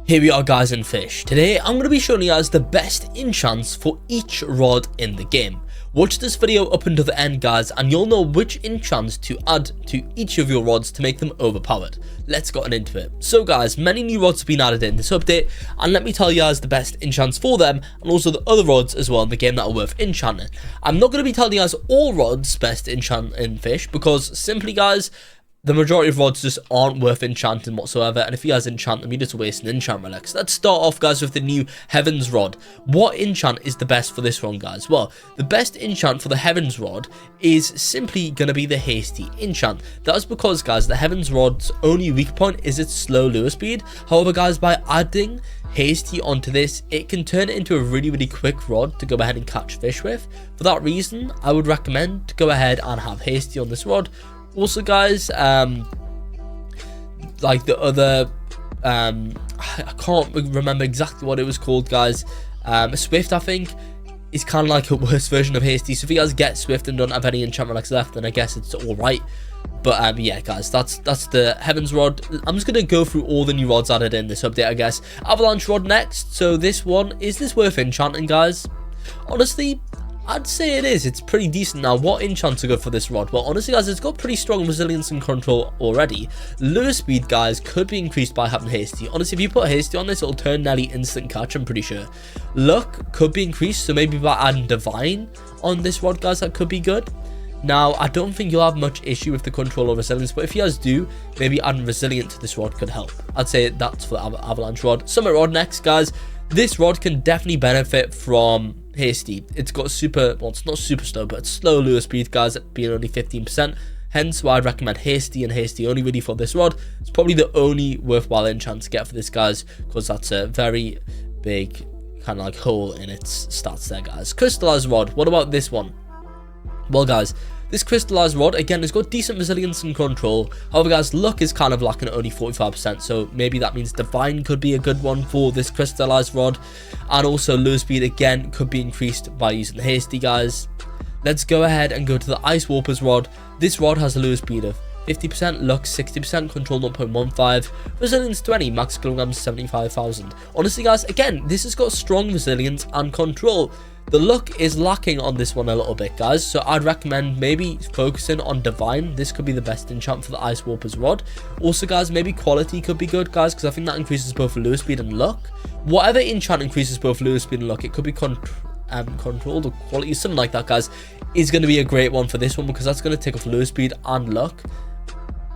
Here we are guys in Fish. Today I'm going to be showing you guys the best enchants for each rod in the game. Watch this video up until the end guys and you'll know which enchants to add to each of your rods to make them overpowered. Let's get into it. So guys, many new rods have been added in this update and let me tell you guys the best enchants for them and also the other rods as well in the game that are worth enchanting. I'm not going to be telling you guys all rods best enchant in Fish because simply guys, the majority of rods just aren't worth enchanting whatsoever, and if you guys enchant them, you're just wasting enchant relics. Let's start off, guys, with the new Heavens Rod. What enchant is the best for this one, guys? Well, the best enchant for the Heavens Rod is simply going to be the Hasty enchant. That is because, guys, the Heavens Rod's only weak point is its slow lure speed. However, guys, by adding Hasty onto this, it can turn it into a really quick rod to go ahead and catch fish with. For that reason, I would recommend to go ahead and have Hasty on this rod. Also guys, like the other, I can't remember exactly what it was called guys, Swift I think, is kind of like a worse version of Hasty. So if you guys get Swift and don't have any enchant relics left, then I guess it's alright. But yeah guys, that's the Heavens Rod. I'm just going to go through all the new rods added in this update I guess. Avalanche Rod next. So this one, is this worth enchanting guys? Honestly, I'd say it is. It's pretty decent. Now, what enchants are good for this rod? Well, honestly, guys, it's got pretty strong resilience and control already. Lure speed, guys, could be increased by having Hasty. Honestly, if you put Hasty on this, it'll turn nearly instant catch, I'm pretty sure. Luck could be increased, so maybe by adding Divine on this rod, guys, that could be good. Now, I don't think you'll have much issue with the control or resilience, but if you guys do, maybe adding Resilient to this rod could help. I'd say that's for the Avalanche Rod. Summit Rod next, guys. This rod can definitely benefit from Hasty. It's got super, well, it's not super slow, but it's slow lure speed, guys, at being only 15%. Hence why I'd recommend Hasty and Hasty only really for this rod. It's probably the only worthwhile enchant to get for this, guys, because that's a very big kind of like hole in its stats there, guys. Crystallized Rod. What about this one? Well, guys, this crystallized rod, again, has got decent resilience and control. However, guys, luck is kind of lacking at only 45%. So maybe that means Divine could be a good one for this crystallized rod. And also lure speed, again, could be increased by using the Hasty, guys. Let's go ahead and go to the Ice Warper's Rod. This rod has a lure speed of 50%, luck 60%, control 0.15, resilience 20, max kilograms 75,000. Honestly, guys, again, this has got strong resilience and control. The luck is lacking on this one a little bit, guys, so I'd recommend maybe focusing on Divine. This could be the best enchant for the Ice Warper's Rod. Also, guys, maybe Quality could be good, guys, because I think that increases both lure speed and luck. Whatever enchant increases both lure speed and luck, it could be controlled or quality, something like that, guys, is going to be a great one for this one because that's going to take off lure speed and luck.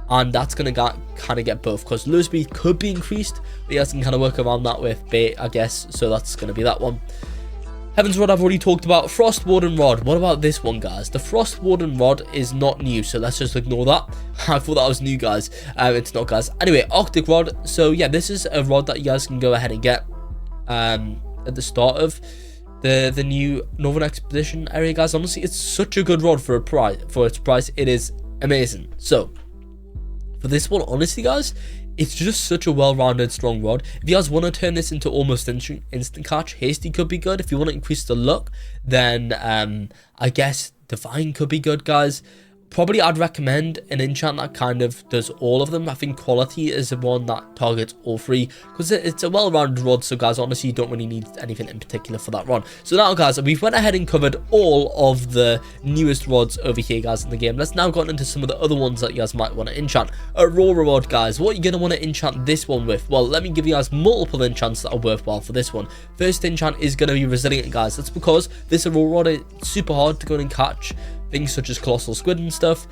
And that's going to kind of get both because lure speed could be increased, but you guys can kind of work around that with bait, I guess, so that's going to be that one. Heavens Rod I've already talked about. Frost Warden Rod. What about this one, guys? The Frost Warden Rod is not new, so let's just ignore that. I thought that was new, guys. It's not, guys. Anyway, Arctic Rod. So yeah, this is a rod that you guys can go ahead and get at the start of the new Northern Expedition area, guys. Honestly, it's such a good rod for its price. It is amazing. So for this one, honestly, guys, it's just such a well-rounded, strong rod. If you guys want to turn this into almost instant catch, Hasty could be good. If you want to increase the luck, then I guess Divine could be good, guys. Probably I'd recommend an enchant that kind of does all of them. I think Quality is the one that targets all three because it's a well-rounded rod. So guys, honestly, you don't really need anything in particular for that rod. So now, guys, we've went ahead and covered all of the newest rods over here, guys, in the game. Let's now go into some of the other ones that you guys might want to enchant. Aurora Rod, guys. What are you going to want to enchant this one with? Well, let me give you guys multiple enchants that are worthwhile for this one. First enchant is going to be Resilient, guys. That's because this Aurora Rod is super hard to go and catch things such as colossal squid and stuff,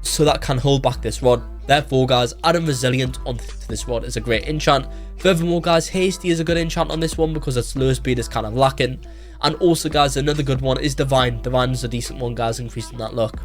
so that can hold back this rod. Therefore, guys, adding Resilient onto this rod is a great enchant. Furthermore, guys, Hasty is a good enchant on this one because its lure speed is kind of lacking. And also, guys, another good one is Divine. Divine is a decent one, guys, increasing that luck.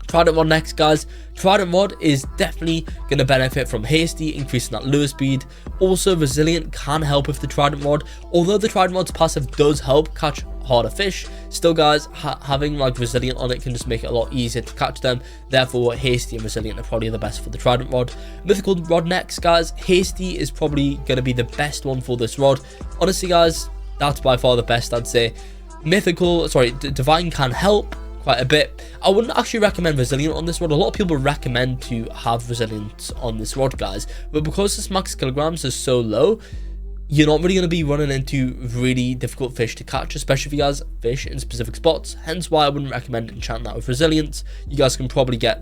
Trident Rod next, guys. Trident Rod is definitely going to benefit from Hasty, increasing that lure speed. Also, Resilient can help with the Trident Rod. Although the Trident Rod's passive does help catch harder fish, still, guys, having like Resilient on it can just make it a lot easier to catch them. Therefore, Hasty and Resilient are probably the best for the Trident Rod. Mythical Rod next, guys. Hasty is probably going to be the best one for this rod. Honestly, guys, that's by far the best, I'd say. Divine can help. quite a bit. I wouldn't actually recommend resilient on this rod. A lot of people recommend to have resilience on this rod, guys, but because this max kilograms is so low, you're not really going to be running into really difficult fish to catch, especially if you guys fish in specific spots. Hence why I wouldn't recommend enchanting that with resilience. You guys can probably get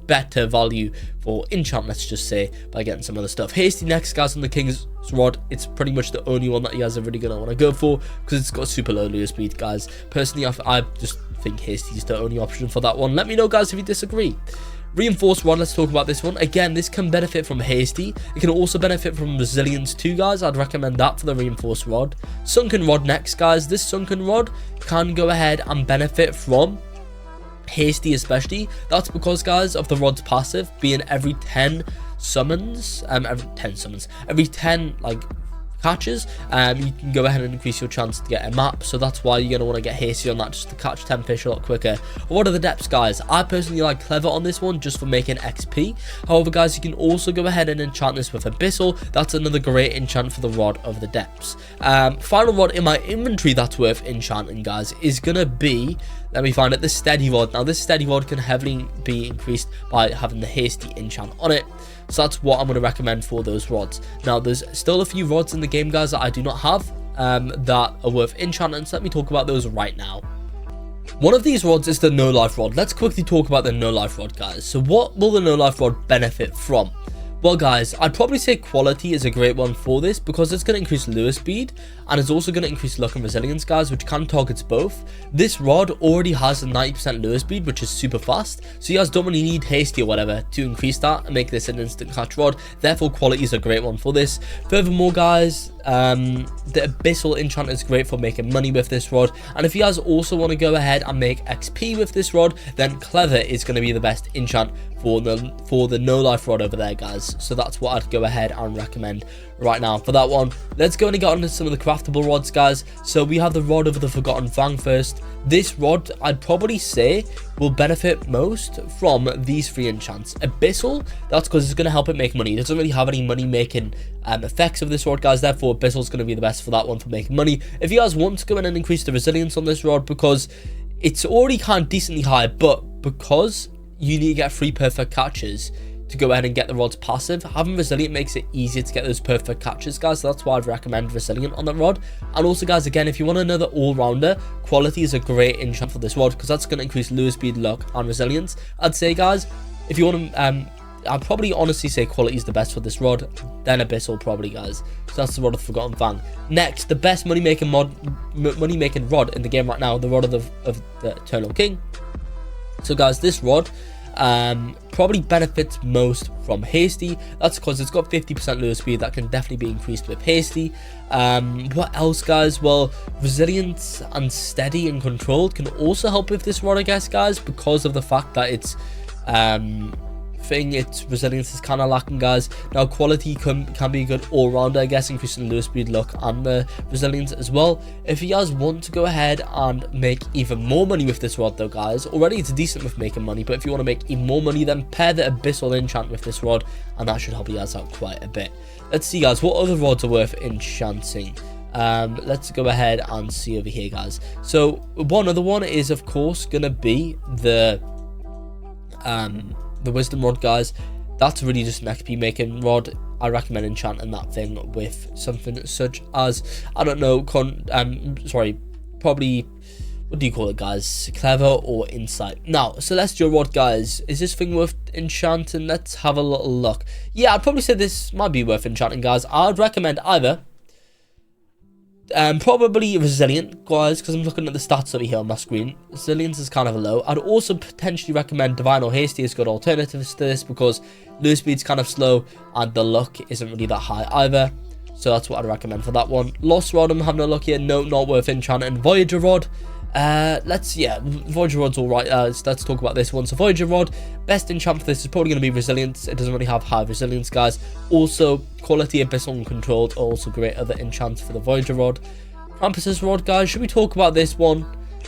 better value for enchant, let's just say, by getting some other stuff. Hasty next, guys, on the king's rod. It's pretty much the only one that you guys are really going to want to go for because it's got super low lure speed, guys. Personally, I just think hasty is the only option for that one. Let me know, guys, if you disagree. Reinforced rod, let's talk about this one. Again, this can benefit from hasty. It can also benefit from resilience too, guys. I'd recommend that for the reinforced rod. Sunken rod next, guys. This sunken rod can go ahead and benefit from hasty, especially. That's because, guys, of the rod's passive being every 10 summons, every 10 like catches, you can go ahead and increase your chance to get a map. So that's why you're going to want to get hasty on that, just to catch 10 fish a lot quicker. What are the depths, guys? I personally like clever on this one just for making XP. However, guys, you can also go ahead and enchant this with abyssal. That's another great enchant for the rod of the depths. Final rod in my inventory that's worth enchanting, guys, is gonna be, let me find it, the steady rod. Now this steady rod can heavily be increased by having the hasty enchant on it. So that's what I'm going to recommend for those rods. Now, there's still a few rods in the game, guys, that I do not have that are worth enchanting. So let me talk about those right now. One of these rods is the no life rod. Let's quickly talk about the no life rod, guys. So what will the no life rod benefit from? Well, guys, I'd probably say quality is a great one for this because it's going to increase lure speed and it's also going to increase luck and resilience, guys, which can target both. This rod already has a 90% lure speed, which is super fast, so you guys don't really need hasty or whatever to increase that and make this an instant catch rod. Therefore, quality is a great one for this. Furthermore, guys, the abyssal enchant is great for making money with this rod, and if you guys also want to go ahead and make XP with this rod, then clever is going to be the best enchant for the no life rod over there, guys. So that's what I'd go ahead and recommend right now for that one. Let's go and get on to some of the craftable rods, guys. So we have the rod of the Forgotten Fang first. This rod, I'd probably say, will benefit most from these 3 enchants. Abyssal, that's because it's going to help it make money. It doesn't really have any money making effects of this rod, guys. Therefore, Abyssal is going to be the best for that one for making money. If you guys want to go in and increase the resilience on this rod, because it's already kind of decently high, but because you need to get 3 perfect catches to go ahead and get the rod's passive, having resilient makes it easier to get those perfect catches, guys. So that's why I'd recommend resilient on that rod. And also, guys, again, if you want another all-rounder, quality is a great enchant for this rod because that's going to increase lure speed, luck, and resilience. I'd say, guys, if you want to, I'd probably honestly say quality is the best for this rod, then abyssal probably, guys. So that's the rod of the Forgotten Fang. Next, the best money-making rod in the game right now, the rod of the Eternal King. So, guys, this rod probably benefits most from hasty. That's because it's got 50% lure speed that can definitely be increased with hasty. What else, guys? Well, resilience and steady and controlled can also help with this rod, I guess, guys, because of the fact that it's its resilience is kind of lacking, guys. Now, quality can be a good all-rounder, I guess, increasing lure speed, luck, and the resilience as well. If you guys want to go ahead and make even more money with this rod, though, guys, already it's decent with making money, but if you want to make even more money, then pair the abyssal enchant with this rod, and that should help you guys out quite a bit. Let's see, guys, what other rods are worth enchanting. Let's go ahead and see over here, guys. So one other one is, of course, gonna be the wisdom rod, guys. That's really just an XP making rod. I recommend enchanting that thing with something such as, I don't know, probably, what do you call it, guys? Clever or insight. Now, celestial rod, guys. Is this thing worth enchanting? Let's have a little look. Yeah, I'd probably say this might be worth enchanting, guys. I'd recommend either probably resilient, guys, because I'm looking at the stats over here on my screen. Resilience is kind of low. I'd also potentially recommend divine or hasty as good alternatives to this because lure speed's kind of slow and the luck isn't really that high either. So that's what I'd recommend for that one. Lost rod, I'm having no luck here. No, not worth enchanting. Voyager rod. Voyager rod's alright. Let's talk about this one. So Voyager rod, best enchant for this is probably going to be resilience. It doesn't really have high resilience, guys. Also, quality, abyssal, and controlled are also great other enchants for the Voyager rod. Krampus's rod, guys, should we talk about this one?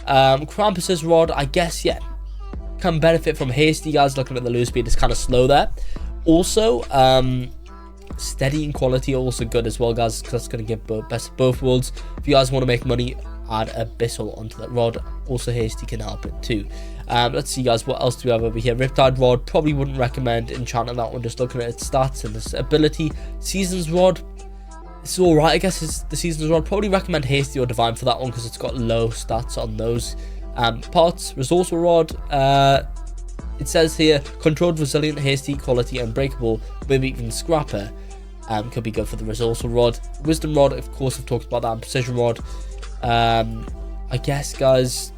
Krampus's rod, I guess, yeah, can benefit from hasty, guys. Looking at the lure speed, it's kind of slow there. Also, steady and quality are also good as well, guys, because that's going to give best of both worlds. If you guys want to make money add abyssal onto that rod. Also hasty can help it too. Let's see guys, what else do we have over here? Riptide Rod, probably wouldn't recommend enchanting that one, just looking at its stats and its ability. Seasons Rod, it's alright, I guess. It's the Seasons Rod, probably recommend hasty or divine for that one because it's got low stats on those parts. Resourceful Rod, it says here, controlled, resilient, hasty, quality, unbreakable, maybe even scrapper. Could be good for the Resourceful Rod. Wisdom Rod, of course, I've talked about that. And Precision Rod, I guess, guys,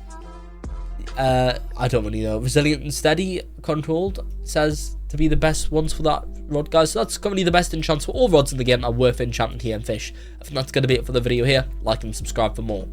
I don't really know. Resilient and steady, controlled, says to be the best ones for that rod, guys. So that's currently the best enchants for all rods in the game are worth enchanting here in Fish. I think that's going to be it for the video here. Like and subscribe for more.